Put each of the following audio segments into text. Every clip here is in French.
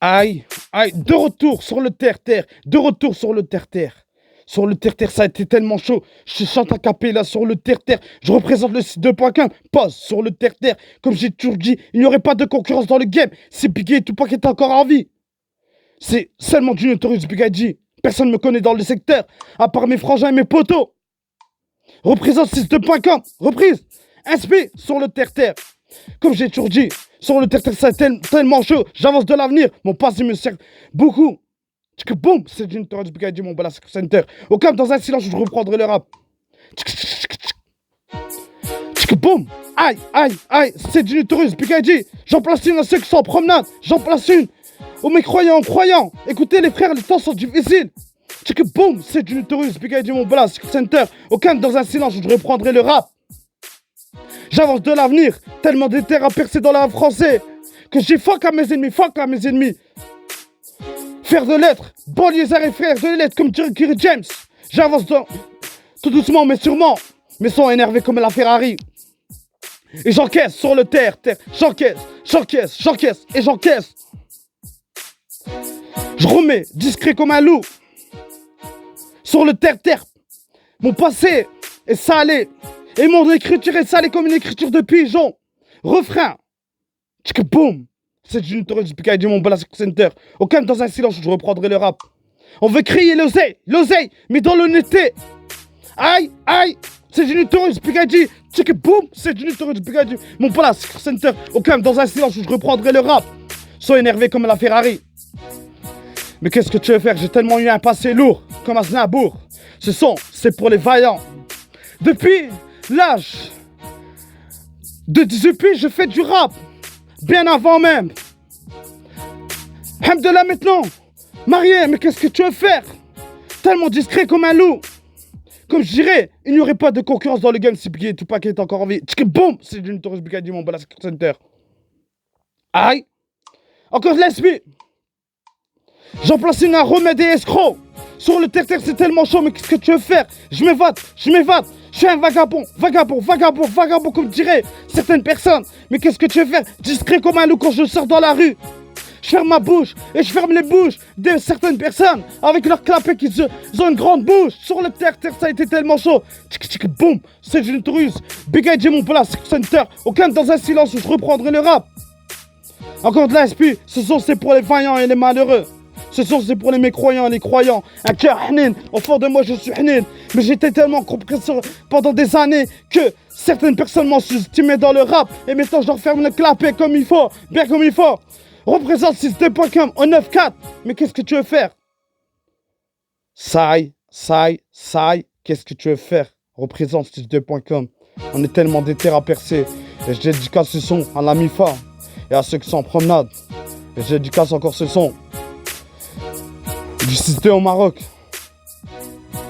Aïe, aïe, de retour sur le terre-terre, de retour sur le terre-terre. Sur le terre-terre, ça a été tellement chaud. Je chante à cappella sur le terre-terre. Je représente le site 2.15. Pause sur le terre-terre. Comme j'ai toujours dit, il n'y aurait pas de concurrence dans le game. C'est Biggie et Tupac qui est encore en vie. C'est seulement du Notorious Big IG. Personne ne me connaît dans le secteur, à part mes frangins et mes potos. Représente 6.2.com. Reprise. Inspi sur le terre-terre. Comme j'ai toujours dit, sur le terre-terre, ça a été tellement chaud. J'avance de l'avenir. Mon passé me sert beaucoup. Tchik boum, c'est du Notorious Big IG, mon Bala Center. Au calme, dans un silence, je reprendrai le rap. Tchik boum, aïe, aïe, aïe, c'est du Notorious Big IG. J'en place une à ceux qui sont en promenade. J'en place une aux mécroyants, croyants. Écoutez les frères, les temps sont difficiles. Tchik boum, c'est du Notorious Big IG, mon Bala Center. Au calme, dans un silence, je reprendrai le rap. J'avance de l'avenir, tellement des terres à percer dans le rap français que j'ai fuck à mes ennemis, fuck à mes ennemis. Faire de lettres, banlieusards et frères de lettres comme Kerry James. J'avance tout doucement mais sûrement. Mes sons énervés comme la Ferrari. Et j'encaisse sur le terre-terre. J'encaisse, j'encaisse, j'encaisse et j'encaisse. Je remets discret comme un loup. Sur le terre-terre. Mon passé est salé. Et mon écriture est salée comme une écriture de pigeon. Refrain. Tchik boum. C'est du Notorious Big IG, mon Bala Center. Au calme, dans un silence, je reprendrai le rap. On veut crier l'oseille, l'oseille, mais dans l'honnêteté. Aïe, aïe, c'est du Notorious Big IG. Tchik boum, c'est du Notorious Big IG, mon Bala Center. Au calme, dans un silence, je reprendrai le rap. Sois énervé comme la Ferrari. Mais qu'est-ce que tu veux faire? J'ai tellement eu un passé lourd, comme Aznavour. Ce son, c'est pour les vaillants. Depuis l'âge de 18 piges, je fais du rap. Bien avant même. Hamdallah maintenant. Marié, mais qu'est-ce que tu veux faire? Tellement discret comme un loup. Comme je dirais, il n'y aurait pas de concurrence dans le game si Biggie et Tupac est encore en vie. Tchik boum, c'est du Notorious Big IG, mon Bala Center. Aïe. Encore de l'esprit. J'en place une à remède et escroc. Sur le terre-terre, c'est tellement chaud, mais qu'est-ce que tu veux faire? Je m'évade, je m'évade. Je suis un vagabond, vagabond, vagabond, vagabond, comme diraient certaines personnes. Mais qu'est-ce que tu veux faire? Discret comme un loup quand je sors dans la rue. Je ferme ma bouche et je ferme les bouches de certaines personnes avec leur clapet qui ont une grande bouche. Sur le terre-terre, ça a été tellement chaud. Tchik tchik boum, c'est une ruse. Big IG, mon Bala Center. Au calme, dans un silence où je reprendrai le rap. Encore de l'esprit, ce son c'est pour les vaillants et les malheureux. Ce son c'est pour les mécroyants et les croyants. Un cœur hnin, au fond de moi je suis hnin. Mais j'étais tellement compris pendant des années que certaines personnes m'ont sous-estimé dans le rap. Et maintenant je referme le clapet comme il faut, bien comme il faut. Représente 6.2.com en 9-4. Mais qu'est-ce que tu veux faire? Saï, qu'est-ce que tu veux faire? Représente 6.2.com. On est tellement déter à percer. Et je dédicace ce son à la MIFA et à ceux qui sont en promenade. Et je dédicace encore ce son du 6-2 au Maroc.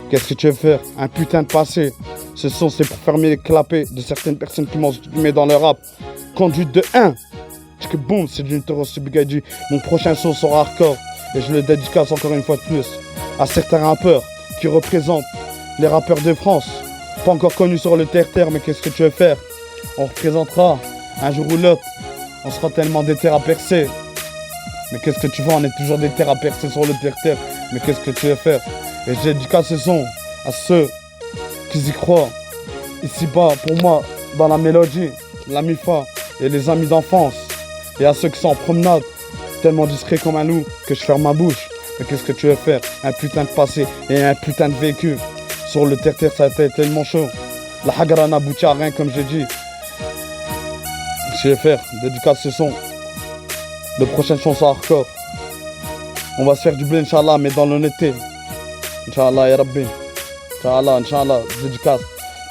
Qu'est-ce que tu veux faire? Un putain de passé. Ce son c'est pour fermer les clapets de certaines personnes qui m'ont mis dans le rap. Conduite de 1. Que boum, c'est du Notorious Big IG. Mon prochain son sera hardcore. Et je le dédicace encore une fois de plus à certains rappeurs qui représentent les rappeurs de France. Pas encore connus sur le terre-terre, mais qu'est-ce que tu veux faire? On représentera un jour ou l'autre. On sera tellement des terres à percer. Mais qu'est-ce que tu veux? On est toujours des terres à percer sur le terre-terre. Mais qu'est-ce que tu veux faire? Et je dédicace ce son à ceux qui y croient. Ici-bas, pour moi, dans la mélodie, la MIFA et les amis d'enfance. Et à ceux qui sont en promenade, tellement discret comme un loup que je ferme ma bouche. Mais qu'est-ce que tu veux faire? Un putain de passé et un putain de vécu. Sur le terre-terre, ça a été tellement chaud. La hagara n'aboutit à rien, comme j'ai dit. Je vais faire, dédicace ce son. Le prochain son sera hardcore. On va se faire du blé, Inch'Allah, mais dans l'honnêteté. Inch'Allah, ya Rabbi. Inch'Allah, Inch'Allah, dédicace.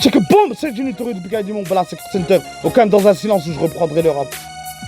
Check boum, c'est du Notorious Big IG, mon Bala Center. Au calme, dans un silence où je reprendrai le rap.